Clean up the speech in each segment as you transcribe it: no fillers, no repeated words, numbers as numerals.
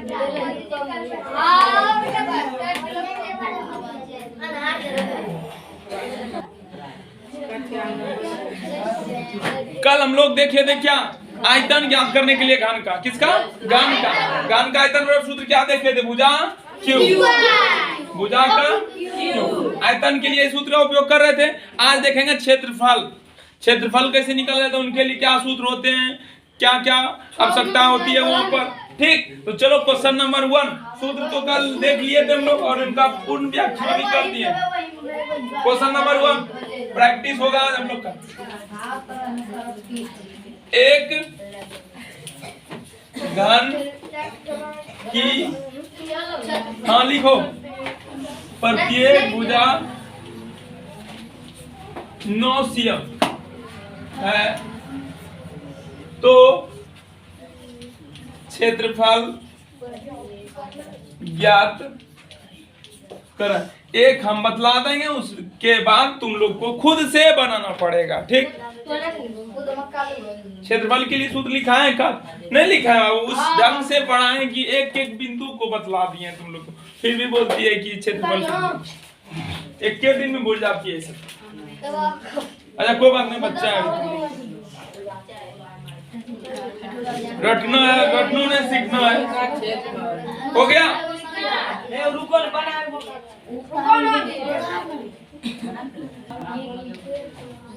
कल हम लोग देखे थे क्या आयतन ज्ञात करने के लिए घन का, किसका? घन का। घन का आयतन सूत्र क्या देखे थे? भुजा क्यू, भुजा का क्यू। आयतन के लिए सूत्र का उपयोग कर रहे थे। आज देखेंगे क्षेत्रफल। क्षेत्रफल कैसे निकल जाता है, उनके लिए क्या सूत्र होते हैं, क्या क्या आवश्यकता होती है वहां पर। ठीक, तो चलो क्वेश्चन नंबर 1। सूत्र तो कल देख लिए थे हम लोग और इनका पूर्ण व्याख्या भी कर दिए। क्वेश्चन नंबर 1 प्रैक्टिस होगा आज हम लोग का। एक घन की, हाँ लिखो, प्रत्येक भुजा 9 cm है तो क्षेत्रफल ज्ञात करें। एक हम बतला देंगे, उसके बाद तुम लोग को खुद से बनाना पड़ेगा। ठीक, क्षेत्रफल के लिए सूत्र लिखा है का? नहीं लिखा है, उस ढंग से पढ़ाए कि एक एक बिंदु को बतला दिए तुम लोग को, फिर भी बोलती है कि क्षेत्रफल एक के दिन में भूल जाती है सब। अच्छा कोई बात नहीं, बच्चा है, रटना है, रटना नहीं सीखना है। हो गया?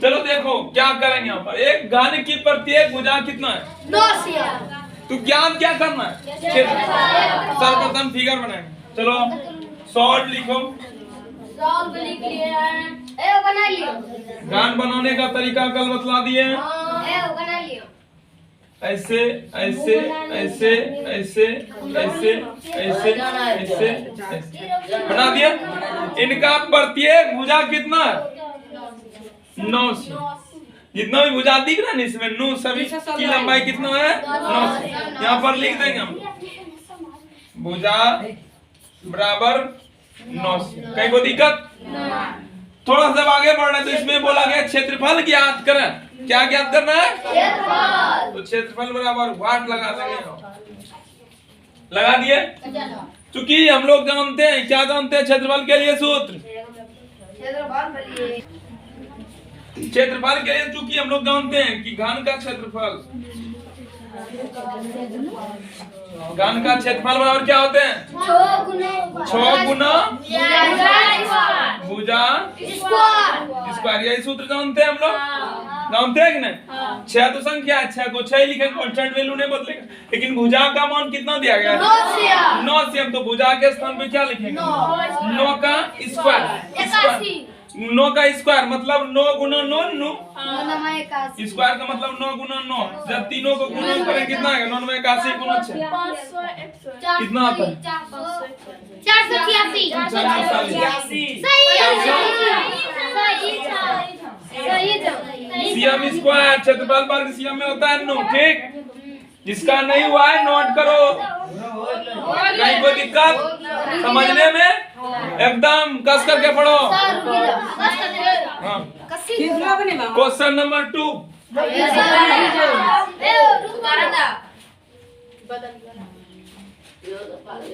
चलो देखो क्या करेंगे यहाँ पर। एक घन की प्रत्येक भुजा कितना है? 9 cm। तो ज्ञात क्या करना है? सर्वप्रथम फिगर बनाएंगे। चलो सॉल्व लिखो। सॉल्व लिख लिया है। ए बना लियो। घन बनाने का तरीका कल बतला दिए हैं। ए बना लियो। ऐसे ऐसे ऐसे ऐसे ऐसे ऐसे ऐसे बना दिया। इनका प्रत्येक भुजा कितना है? 9 cm। जितना भी भुजा दिख रहा है ना इसमें 9, सभी की लंबाई कितना है? 9 cm। यहाँ पर लिख देंगे हम भुजा बराबर 9 cm। कहीं को दिक्कत? थोड़ा सा आगे बढ़ रहे हैं तो इसमें बोला गया क्षेत्रफल ज्ञात करें। क्या ज्ञात करना है? क्षेत्रफल। तो क्षेत्रफल बराबर वाट लगा देंगे। लगा दिए? चूंकि हम लोग जानते हैं, क्या जानते हैं क्षेत्रफल के लिए सूत्र? क्षेत्रफल के लिए चूंकि हम लोग जानते हैं कि घन का क्षेत्रफल, घन का क्षेत्रफल बराबर क्या होते हैं? 6 गुना भुजा स्क्वायर। यही सूत्र जानते हैं हम लोग, जानते हैं कि नहीं? 6 तो संख्या है, 6 को 6 लिखेंगे, कांस्टेंट वैल्यू नहीं बदलेगा। लेकिन भुजा का मान कितना दिया गया है? 9 cm। तो भुजा के स्थान पे क्या लिखेंगे? 9 का स्क्वायर। 9 का स्क्वायर मतलब 9 गुना 9, 9 स्क्वायर का मतलब 9 गुना 9। जब तीनों को गुना करें कितना आएगा? 9 में 81 गुना 6 कितना आता है? 486। सीएम स्क्वायर क्षेत्रफल वर्ग सीएम में होता है 9। ठीक, जिसका नहीं हुआ है नोट करो। कहीं कोई दिक्कत समझने में? एकदम कस करके पढ़ो। Question number 2।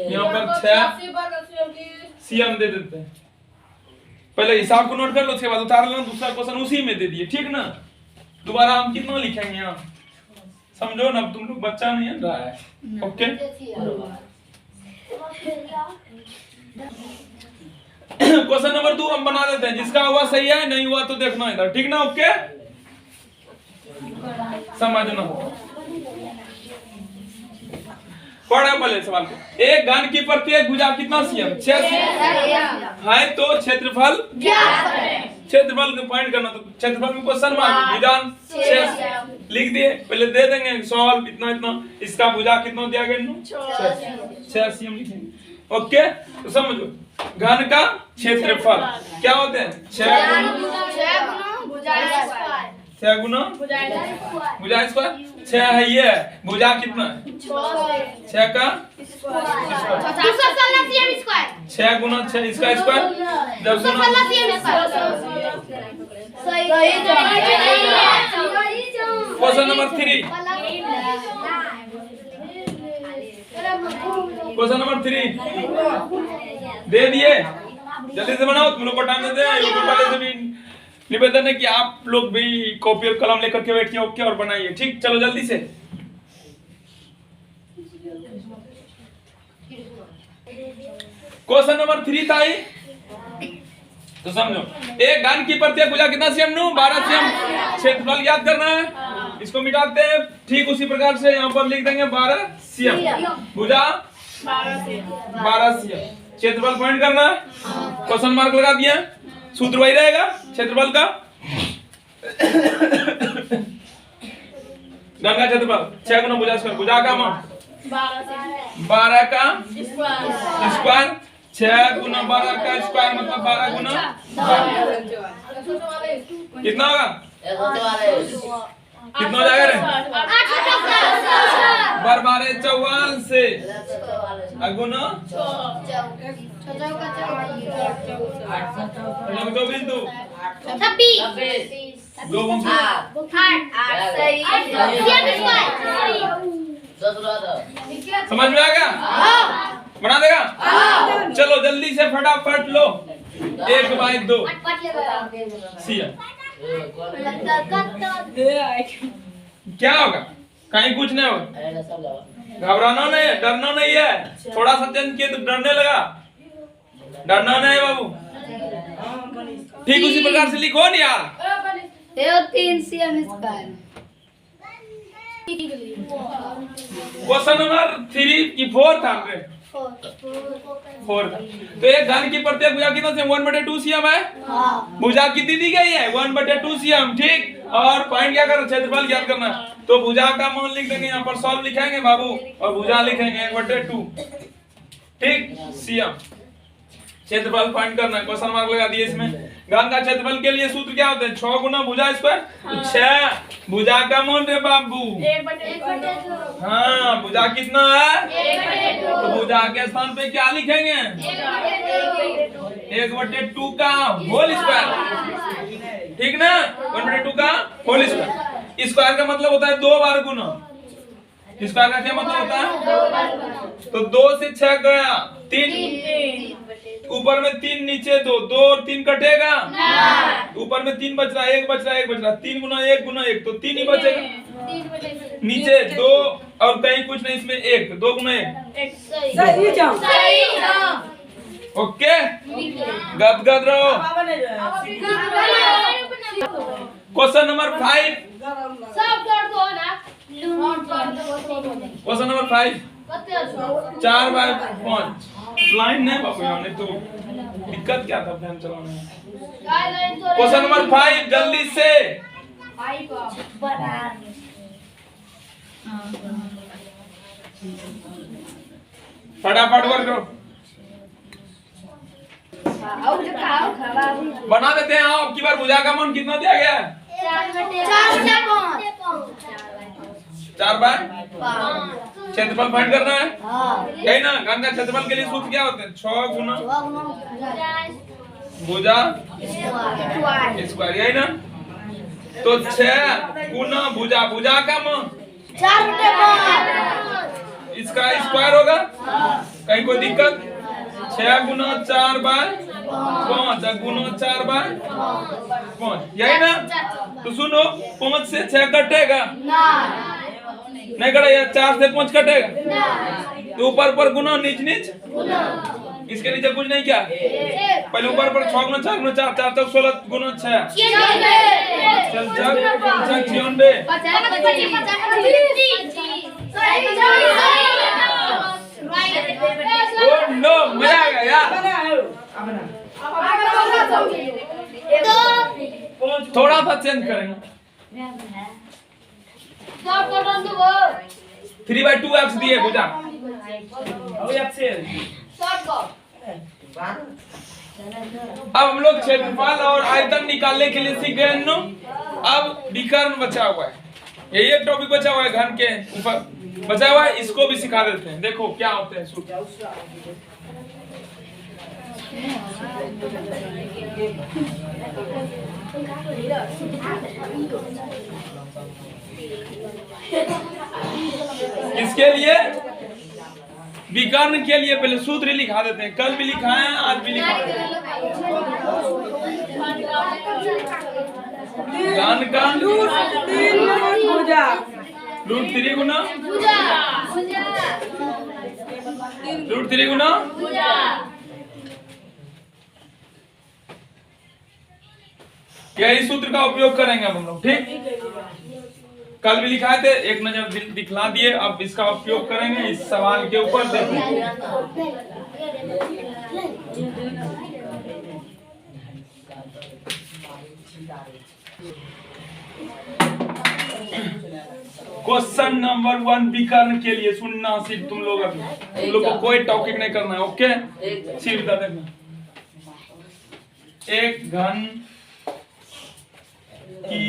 यहाँ पर 6 सीएम दे देते हैं। पहले हिसाब को नोट कर लो, उसके बाद उतार लेना। दूसरा क्वेश्चन उसी में दे दिए। ठीक ना? दोबारा हम कितना लिखेंगे यहाँ समझो ना, तुम लोग बच्चा नहीं है रहा है। ओके, क्वेश्चन नंबर 2 हम बना देते हैं। जिसका हुआ सही है, नहीं हुआ तो देखना इधर। ठीक ना? ओके, समझना। पढ़े पहले सवाल को। एक घन की प्रत्येक भुजा कितना सीएम? 6 है तो क्षेत्रफल क्षेत्रफल को फाइंड करना। तो क्षेत्रफल में क्वेश्चन मार्क, भुजा 6 लिख दिए। पहले दे देंगे सॉल्व इतना इतना। इसका भुजा कितना दिया गया? 6 सीएम लिखेंगे। ओके, तो समझो घन का क्षेत्रफल क्या होते हैं? 6 गुना भुजा स्क्वायर। 6 है ये, भुजा कितना है? 6 का 6 गुना 6 इसका स्क्वायर। जब क्वेश्चन नंबर 3। क्वेश्चन नंबर 3 दे दिए, जल्दी से बनाओ, तुम लोग को टाइम देते हैं। यूट्यूब वाले से भी निवेदन है कि आप लोग भी कॉपी और कलम लेकर के बैठिए, ओके, और बनाइए, ठीक। चलो जल्दी से। क्वेश्चन नंबर 3 था ये, तो समझो। एक घन की प्रत्येक भुजा कितना सीएम नु? 12 सीएम। क्षेत्रफल याद करना है, इसको मिटाते हैं, ठीक उसी प्रकार से यहाँ पर लिख देंगे 12 सीएम। भुजा 12 सीएम। क्षेत्रफल फाइंड करना है, क्वेश्चन मार्क लगा दिया। सूत्र वही रहेगा क्षेत्रफल का। घन का क्षेत्रफल 6 गुना भुजा स्क्वायर। भुजा का मान 12 का स्क्वायर। 6 गुना 12 का स्क्वायर मतलब 12 गुना 12। कितना होगा? कितना हो जाएगा रे? 12 54 से गुना 24 2 समझ में आ गया? बना देगा? चलो जल्दी से फटाफट लो। 1/2 सीएम। क्या होगा? कहीं कुछ नहीं होगा, घबराना नहीं, डरना नहीं है। थोड़ा सा चेंज किए तो डरने लगा, डरना नहीं बाबू। ठीक उसी प्रकार से लिखो नहीं यार। 3 सीएम स्क्वायर। क्वेश्चन नंबर 3 की 4 था 4। तो एक घन की प्रत्येक भुजा कितना सीएम? 1/2 सीएम है। भुजा कितनी दी गई है? 1/2 सीएम, ठीक। और पॉइंट क्या करना? क्षेत्रफल ज्ञात करना। तो भुजा का मान लिख देंगे, यहाँ पर सॉल्व लिखेंगे बाबू, और भुजा लिखेंगे 1/2, ठीक, सीएम। क्षेत्रफल फाइंड करना है, क्वेश्चन मार्क लगा दिए इसमें। घन का क्षेत्रफल के लिए सूत्र क्या होता है? 6 गुना भुजा स्क्वायर। 6 भुजा का मान रे बाबू 1/2। हाँ, भुजा कितना है? 1/2। तो भुजा के स्थान पे क्या लिखेंगे? 1/2 का होल स्क्वायर, ठीक ना? 1/2 का होल स्क्वायर। स्क्वायर का मतलब होता है 2 बार गुना। स्क्वायर का क्या मतलब होता है? तो 2 से 6 गया 3, ऊपर में 3 नीचे 2, 2 और 3 कटेगा, ऊपर में 3 बच रहा है, 1 बच रहा है, 1 बच रहा है। 3 गुना 1 गुना 1 तो 3 ही बचेगा। नीचे 2 और कहीं कुछ नहीं, इसमें 1, 2 गुना 1 ओके। गदगद रहो। Question number 5। Question number 5 4/5 line नहीं बाबू, हमने तो दिक्कत क्या था फैन चलाने में। क्वेश्चन नंबर 5 जल्दी से। फटाफट वर्क करो, बना देते हैं। आप की बार भुजा का मान कितना दिया गया है? 4/5। क्षेत्रफल फाइंड करना है, यही ना? घन का क्षेत्रफल के लिए सूत्र क्या होते हैं? 6 गुना भुजा स्क्वायर, यही ना? तो 6 गुना भुजा, भुजा का मान 4/5 इसका स्क्वायर होगा, कहीं कोई दिक्कत? 6 गुना 4/5 गुना 4/5, यही ना? तो सुनो, 5 से 6 कटेगा नहीं कटेगा, 4 से 5 कटेगा, तो ऊपर पर गुना, नीच नीच, इसके नीचे कुछ नहीं, क्या पहले ऊपर पर 6 गुना 4 गुना 4, 4 तक 16 गुना 6 चल 96 नो, मजा आ गया यार। थोड़ा सा चेंज करेंगे। 3/2x दिए भुजा। अब हम लोग क्षेत्रफल और आयतन निकालने के लिए सीख गए हैं। अब विकर्ण बचा हुआ है, यही एक टॉपिक बचा हुआ है घन के ऊपर बचा हुआ है, इसको भी सिखा देते हैं। देखो क्या होते हैं सूत्र। किसके लिए? विकर्ण के लिए पहले सूत्र लिखा देते हैं, कल भी लिखा है आज भी लिखा है। घन का रूट 3 गुना रूट 3 गुना यही सूत्र का उपयोग करेंगे अब हम लोग, ठीक। कल भी लिखाए थे, एक नजर दिखला दिए, अब इसका उपयोग करेंगे इस सवाल के ऊपर। देखिए क्वेश्चन नंबर 1 विकर्ण के लिए सुनना सिर्फ तुम लोग, अभी तुम लोग को कोई टॉपिक नहीं करना है, ओके। सिर्फ बता देना, एक घन की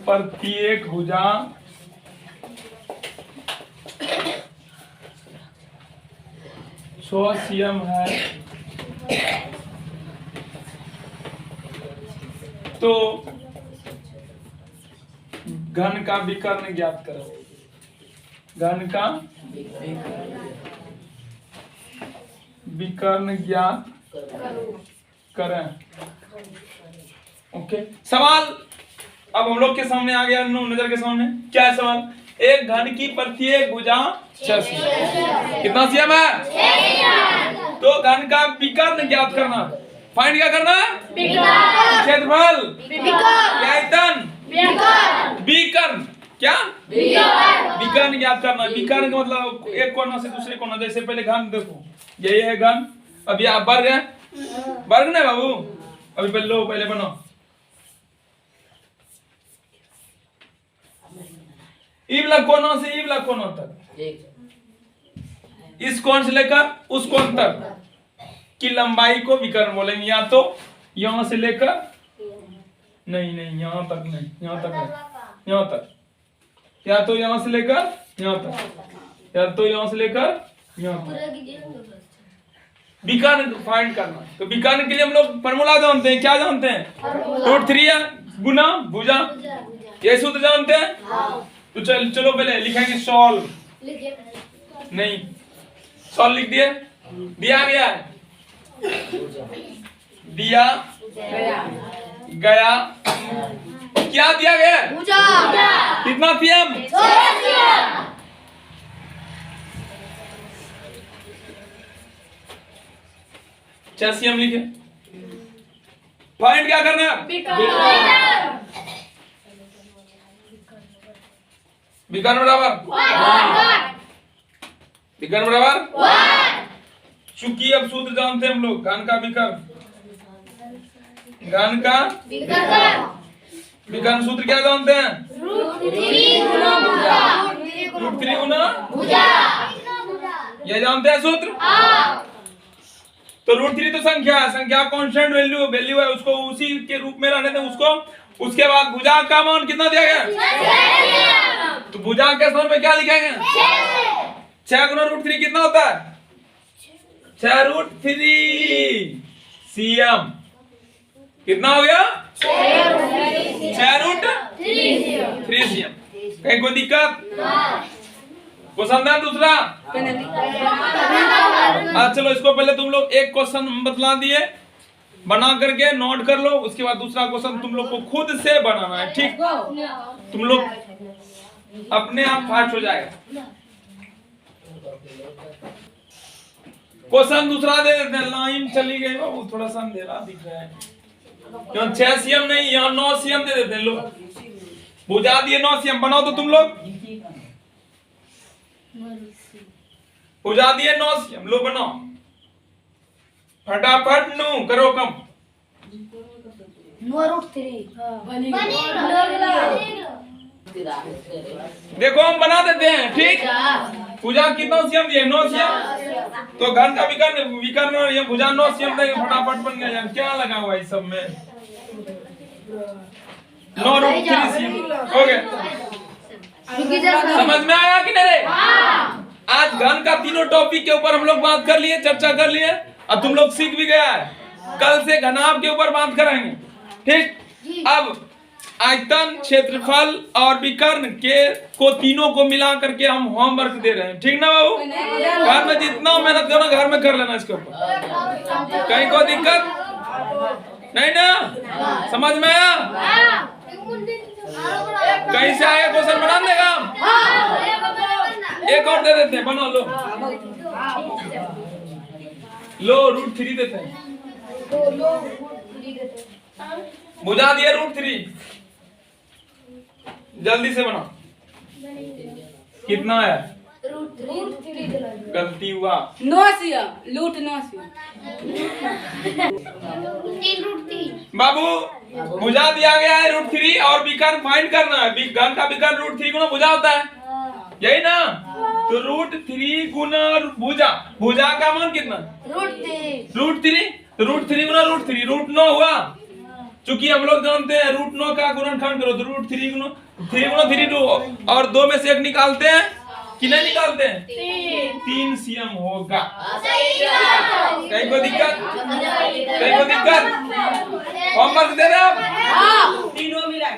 प्रत्येक भुजा cm है, तो घन का विकर्ण ज्ञात करो। घन का विकर्ण ज्ञात करें, ओके। सवाल अब हम लोग के सामने आ गया, नजर के सामने क्या है सवाल। एक घन की प्रत्येक भुजा 6 cm, कितना cm है? 6 cm। तो घन का विकर्ण ज्ञात करना, फाइंड क्या करना? क्षेत्रफल, आयतन, विकर्ण, क्या विकर्ण ज्ञात करना। विकर्ण का मतलब एक कोना से दूसरे कोना, जैसे पहले घन देखो, यही है घन, अब ये वर्ग है, वर्ग नहीं बाबू, अभी पहले लो, पहले बनाओ। इबला कोनों से इबला कोनों तक, इस कोण से लेकर उस कोण तक की लंबाई को विकर्ण बोलेंगे। या तो यहां से लेकर, नहीं यहां तक नहीं, यहां तक है, यहां तक, या तो यहां से लेकर यहां तक, या तो यहां से लेकर यहां तक। विकर्ण फाइंड करना, तो विकर्ण के लिए हम लोग फॉर्मूला जानते हैं, क्या जानते हैं? रूट 3 गुना भुजा, ये सूत्र जानते हैं। तो चलो पहले लिखेंगे सॉल्व, नहीं सॉल्व लिख दिए, दिया गया, दिया गया, क्या दिया गया? कितना cm? 6 cm लिखे। फाइंड क्या करना है? विकर्ण बराबर विकर्ण बराबर, चूंकि अब सूत्र जानते हैं हम लोग, घन का विकर्ण, घन का विकर्ण सूत्र क्या जानते हैं? रूट 3 गुना भुजा, ये जानते हैं सूत्र। तो रूट 3 तो संख्या है, संख्या कांस्टेंट वैल्यू है, उसको उसी के रूप में रहने दें उसको। उसके बाद भुजा का मान कितना दिया गया? तो भुजा के स्थान पे क्या लिखेंगे? 6 गुना रूट 3 कितना होता है? 6 रूट 3 cm, कितना हो गया? 6 रूट 3 cm। कहीं कोई दिक्कत? क्वेश्चन है दूसरा। चलो इसको पहले तुम लोग एक क्वेश्चन बतला दिए, बना करके नोट कर लो, उसके बाद दूसरा क्वेश्चन तुम लोग को खुद से बनाना है, ठीक। तुम लोग अपने आप फास्ट हो जाएगा। क्वेश्चन दूसरा दे देते हैं, लाइन चली गई बाबू, थोड़ा सा अंधेरा दिख रहा है। यहाँ 6 cm नहीं, यहाँ 9 cm दे देते हैं लोग। बुझा दिए 9 cm, बनाओ तो तुम लोग। बुझा दिए 9 cm, लो बनाओ फटाफट, नो करो कम। देखो हम बना देते हैं, ठीक। पूजा कितना cm दिए? 9 cm। तो घन का विकर्ण और ये भुजा 9 cm देंगे, फटाफट बन गया। क्या लगा हुआ इस सब में? 9 रूट 3 cm हो गया। समझ में आया कि नहीं? आज घन का तीनों टॉपिक के ऊपर हम लोग बात कर लिए, चर्चा कर लिए, और तुम लोग सीख भी गया है। कल से घनाभ के ऊपर बात करेंगे, ठीक। अब आयतन, क्षेत्रफल और विकर्ण के को तीनों को मिला करके हम होमवर्क दे रहे हैं, ठीक ना बाबू? घर में जितना मेहनत करो घर में कर लेना इसके ऊपर, कहीं कोई दिक्कत नहीं ना? समझ में आया? कहीं से आया क्वेश्चन बना देगा? एक और दे देते हैं, बना लो। लो √3 देते हैं, बुझा दिया √3, जल्दी से बना। कितना है? गलती हुआ 9 लूट 9 बाबू, बुझा दिया गया है √3 और विकर्ण फाइंड करना है। विकर्ण का विकर्ण √3 गुना भुजा होता है, यही ना? तो √3 गुना भुजा, भुजा का मान कितना? √3 √3 गुना √3 √9 हुआ। चूंकि हम लोग जानते हैं √9 का गुणनखंड करो तो √3 गुना 3 2 और 2 में से 1 निकालते हैं कि नहीं निकालते हैं? 3 cm होगा। कहीं को दिक्कत? कहीं को दिक्कत? होमवर्क दे रहे आप? तीनों मिला के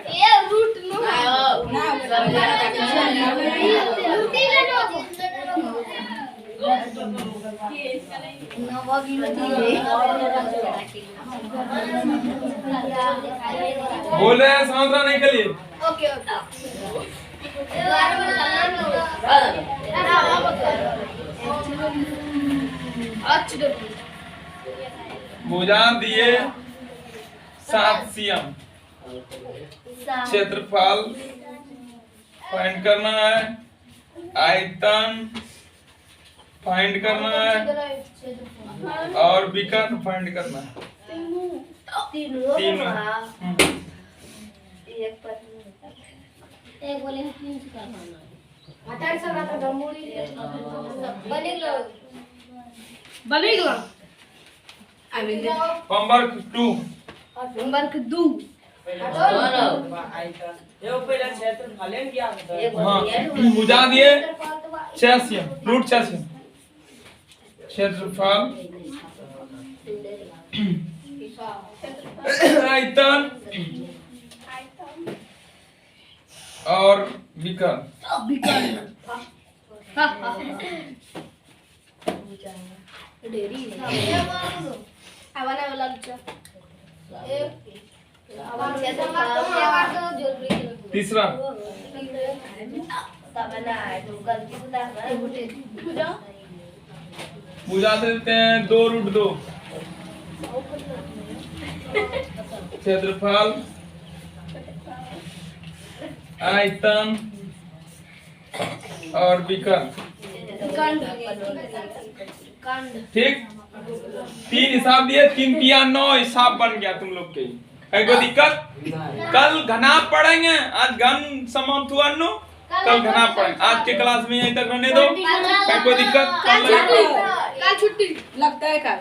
बोल रहे हैं समझना नहीं के लिए? भुजा दिए 7 cm, क्षेत्रफल फाइंड करना है, आयतन फाइंड करना है और विकर्ण फाइंड करना है। तीनों एक बोले 3 से करना 28 का तो गमूरी बनेगा होमवर्क 2 होमवर्क 2 हाँ, बुझा दिए 6 cm, √6 cm, क्षेत्रफल, आयतन और विकर्ण। डेरी आवाना वाला तीसरा बुझा देते हैं 2√2, क्षेत्रफल, आयतन और विकर्ण। ठीक, 3 हिसाब दिए, 3 3 9 हिसाब बन गया तुम लोग के। कोई दिक्कत? कल घना पढ़ेंगे, आज घन समाप्त हुआ नो, कल घना पढ़ेंगे। आज के क्लास में यहीं तक रहने दो, कोई दिक्कत? कल छुट्टी लगता है कल